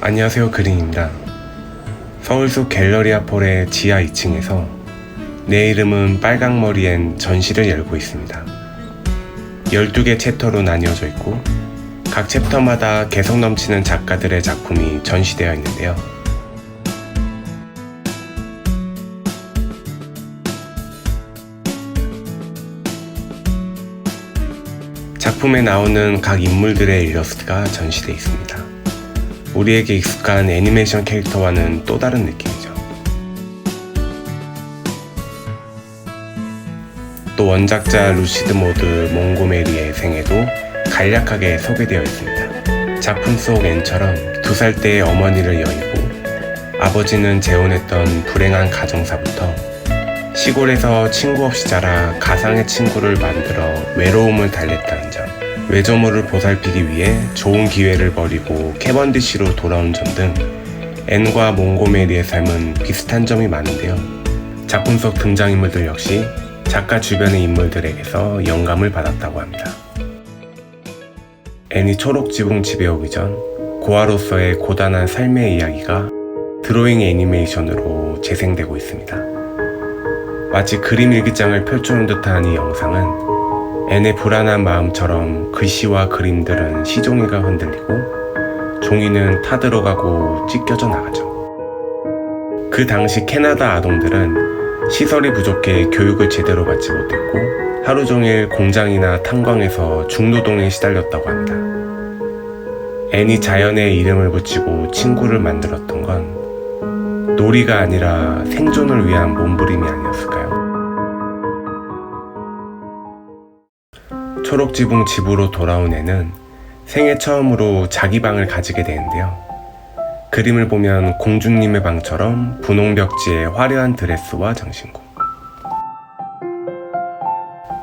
안녕하세요, 그린입니다. 서울숲 갤러리아폴의 지하 2층에서 내 이름은 빨강머리엔 전시를 열고 있습니다. 12개 챕터로 나뉘어져 있고 각 챕터마다 개성 넘치는 작가들의 작품이 전시되어 있는데요. 작품에 나오는 각 인물들의 일러스트가 전시되어 있습니다. 우리에게 익숙한 애니메이션 캐릭터와는 또 다른 느낌이죠. 또 원작자 루시드 모드 몽고메리의 생애도 간략하게 소개되어 있습니다. 작품 속 앤처럼 2살 때의 어머니를 여의고 아버지는 재혼했던 불행한 가정사부터 시골에서 친구 없이 자라 가상의 친구를 만들어 외로움을 달랬다는 점, 외조모를 보살피기 위해 좋은 기회를 버리고 캐번디시로 돌아온 점 등 앤과 몽고메리의 삶은 비슷한 점이 많은데요. 작품 속 등장인물들 역시 작가 주변의 인물들에게서 영감을 받았다고 합니다. 앤이 초록지붕 집에 오기 전 고아로서의 고단한 삶의 이야기가 드로잉 애니메이션으로 재생되고 있습니다. 마치 그림 일기장을 펼쳐놓은 듯한 이 영상은 앤의 불안한 마음처럼 글씨와 그림들은 시종이가 흔들리고 종이는 타들어가고 찢겨져 나가죠. 그 당시 캐나다 아동들은 시설이 부족해 교육을 제대로 받지 못했고 하루 종일 공장이나 탄광에서 중노동에 시달렸다고 합니다. 앤이 자연에 이름을 붙이고 친구를 만들었던 건 놀이가 아니라 생존을 위한 몸부림이 아니었을까요? 초록지붕 집으로 돌아온 앤은 생애 처음으로 자기 방을 가지게 되는데요. 그림을 보면 공주님의 방처럼 분홍벽지에 화려한 드레스와 장신구,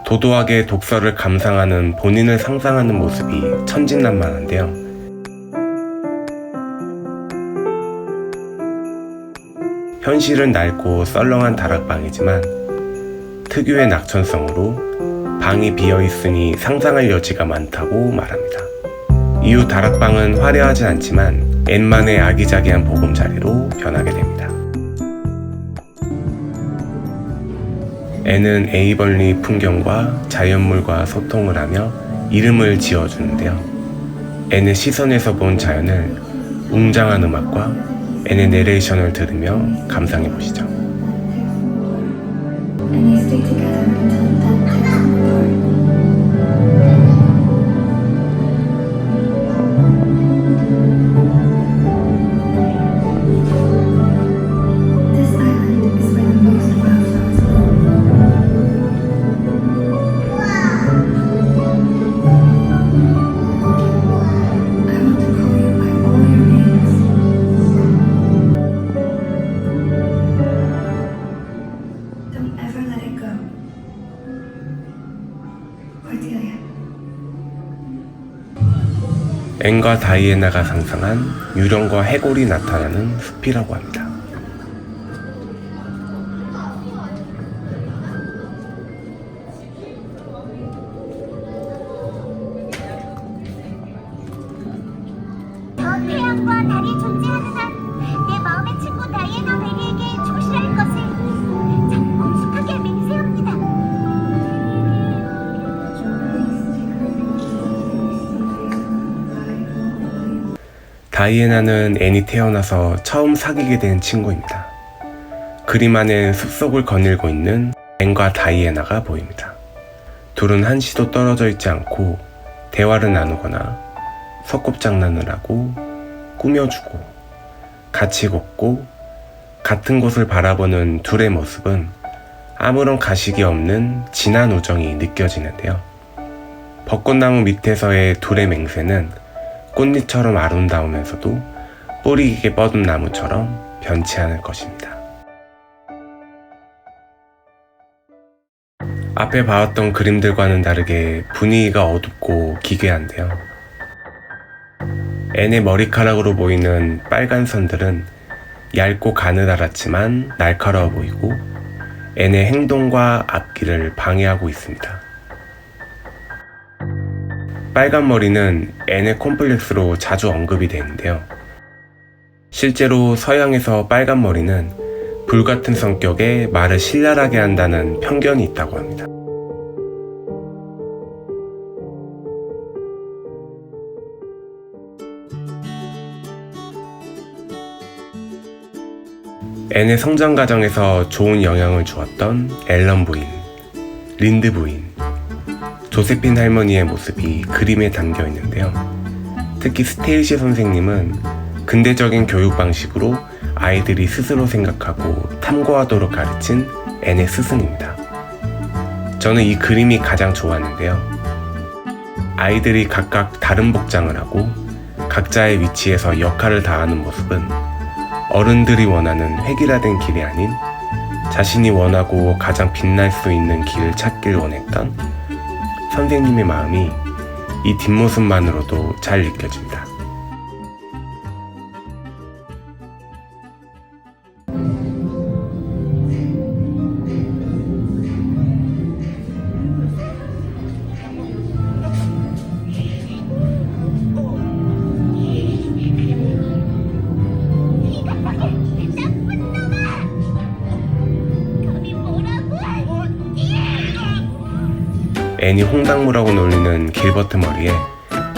도도하게 독서를 감상하는 본인을 상상하는 모습이 천진난만한데요. 현실은 낡고 썰렁한 다락방이지만 특유의 낙천성으로 방이 비어있으니 상상할 여지가 많다고 말합니다. 이후 다락방은 화려하진 않지만 앤만의 아기자기한 보금자리로 변하게 됩니다. 앤은 에이벌리 풍경과 자연물과 소통을 하며 이름을 지어주는데요. 앤의 시선에서 본 자연을 웅장한 음악과 앤의 내레이션을 들으며 감상해보시죠. 앤과 다이애나가 상상한 유령과 해골이 나타나는 숲이라고 합니다. 저 태양과 달이 존재하는 한 내 마음의 친구 다이애나 베리에게 조실할 것을 참 엄숙하게 맹세합니다. 다이애나는 앤이 태어나서 처음 사귀게 된 친구입니다. 그림 안엔 숲속을 거닐고 있는 앤과 다이애나가 보입니다. 둘은 한시도 떨어져 있지 않고 대화를 나누거나 소꿉장난을 하고 꾸며주고 같이 걷고 같은 곳을 바라보는 둘의 모습은 아무런 가식이 없는 진한 우정이 느껴지는데요. 벚꽃나무 밑에서의 둘의 맹세는 꽃잎처럼 아름다우면서도 뿌리 깊게 뻗은 나무처럼 변치 않을 것입니다. 앞에 봐왔던 그림들과는 다르게 분위기가 어둡고 기괴한데요. 앤의 머리카락으로 보이는 빨간 선들은 얇고 가느다랗지만 날카로워 보이고 앤의 행동과 앞길을 방해하고 있습니다. 빨간 머리는 앤의 콤플렉스로 자주 언급이 되는데요. 실제로 서양에서 빨간 머리는 불같은 성격에 말을 신랄하게 한다는 편견이 있다고 합니다. 앤의 성장 과정에서 좋은 영향을 주었던 앨런 부인, 린드 부인, 조세핀 할머니의 모습이 그림에 담겨 있는데요. 특히 스테이시 선생님은 근대적인 교육 방식으로 아이들이 스스로 생각하고 탐구하도록 가르친 앤의 스승입니다. 저는 이 그림이 가장 좋았는데요. 아이들이 각각 다른 복장을 하고 각자의 위치에서 역할을 다하는 모습은 어른들이 원하는 획일화된 길이 아닌 자신이 원하고 가장 빛날 수 있는 길을 찾길 원했던 선생님의 마음이 이 뒷모습만으로도 잘 느껴집니다. 앤이 홍당무라고 놀리는 길버트 머리에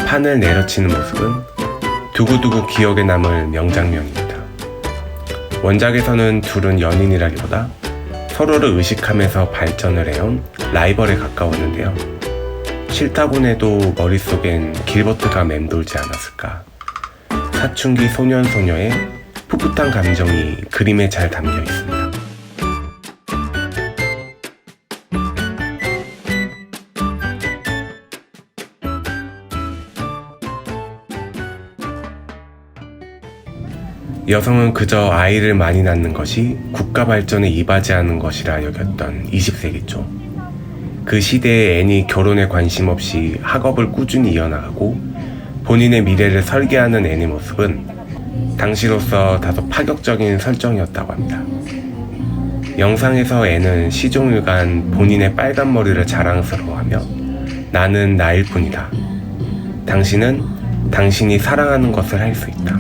판을 내려치는 모습은 두고두고 기억에 남을 명장면입니다. 원작에서는 둘은 연인이라기보다 서로를 의식하면서 발전을 해온 라이벌에 가까웠는데요. 싫다곤 해도 머릿속엔 길버트가 맴돌지 않았을까. 사춘기 소년소녀의 풋풋한 감정이 그림에 잘 담겨 있습니다. 여성은 그저 아이를 많이 낳는 것이 국가 발전에 이바지하는 것이라 여겼던 20세기 초. 그 시대에 앤이 결혼에 관심 없이 학업을 꾸준히 이어나가고 본인의 미래를 설계하는 앤의 모습은 당시로서 다소 파격적인 설정이었다고 합니다. 영상에서 앤은 시종일관 본인의 빨간 머리를 자랑스러워하며 나는 나일 뿐이다. 당신은 당신이 사랑하는 것을 할 수 있다.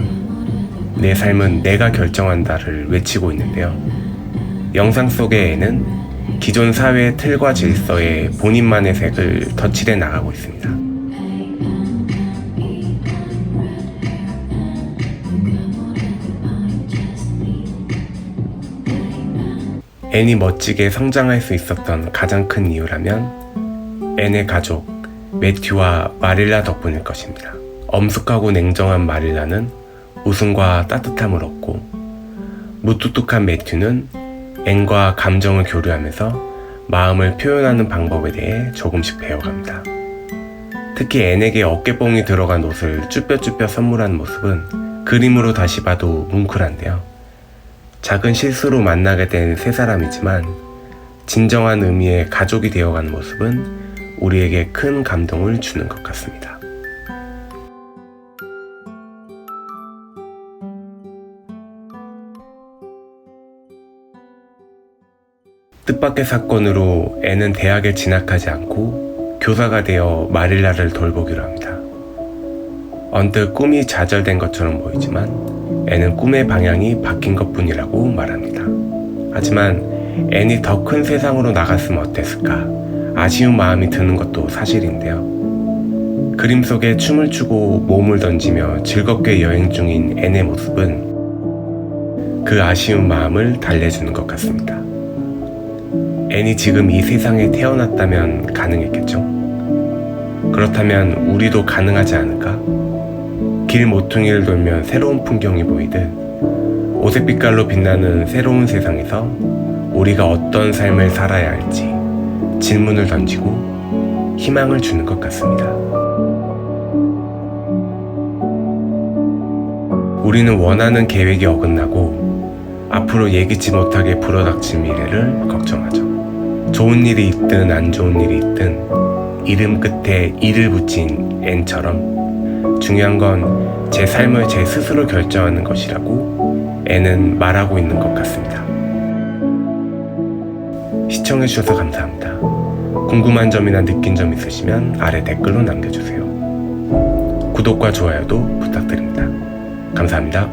내 삶은 내가 결정한다를 외치고 있는데요. 영상 속의 앤은 기존 사회의 틀과 질서에 본인만의 색을 덧칠해 나가고 있습니다. 앤이 멋지게 성장할 수 있었던 가장 큰 이유라면 앤의 가족 매튜와 마릴라 덕분일 것입니다. 엄숙하고 냉정한 마릴라는 웃음과 따뜻함을 얻고 무뚝뚝한 매튜는 앤과 감정을 교류하면서 마음을 표현하는 방법에 대해 조금씩 배워갑니다. 특히 앤에게 어깨뽕이 들어간 옷을 쭈뼛쭈뼛 선물한 모습은 그림으로 다시 봐도 뭉클한데요. 작은 실수로 만나게 된 세 사람이지만 진정한 의미의 가족이 되어가는 모습은 우리에게 큰 감동을 주는 것 같습니다. 뜻밖의 사건으로 앤은 대학에 진학하지 않고 교사가 되어 마릴라를 돌보기로 합니다. 언뜻 꿈이 좌절된 것처럼 보이지만 앤은 꿈의 방향이 바뀐 것뿐이라고 말합니다. 하지만 앤이 더 큰 세상으로 나갔으면 어땠을까 아쉬운 마음이 드는 것도 사실인데요. 그림 속에 춤을 추고 몸을 던지며 즐겁게 여행 중인 앤의 모습은 그 아쉬운 마음을 달래주는 것 같습니다. 앤이 지금 이 세상에 태어났다면 가능했겠죠? 그렇다면 우리도 가능하지 않을까? 길 모퉁이를 돌면 새로운 풍경이 보이듯 오색 빛깔로 빛나는 새로운 세상에서 우리가 어떤 삶을 살아야 할지 질문을 던지고 희망을 주는 것 같습니다. 우리는 원하는 계획이 어긋나고 앞으로 예기치 못하게 불어닥친 미래를 걱정하죠. 좋은 일이 있든 안 좋은 일이 있든 이름 끝에 이를 붙인 앤처럼 중요한 건 제 삶을 제 스스로 결정하는 것이라고 앤은 말하고 있는 것 같습니다. 시청해주셔서 감사합니다. 궁금한 점이나 느낀 점 있으시면 아래 댓글로 남겨주세요. 구독과 좋아요도 부탁드립니다. 감사합니다.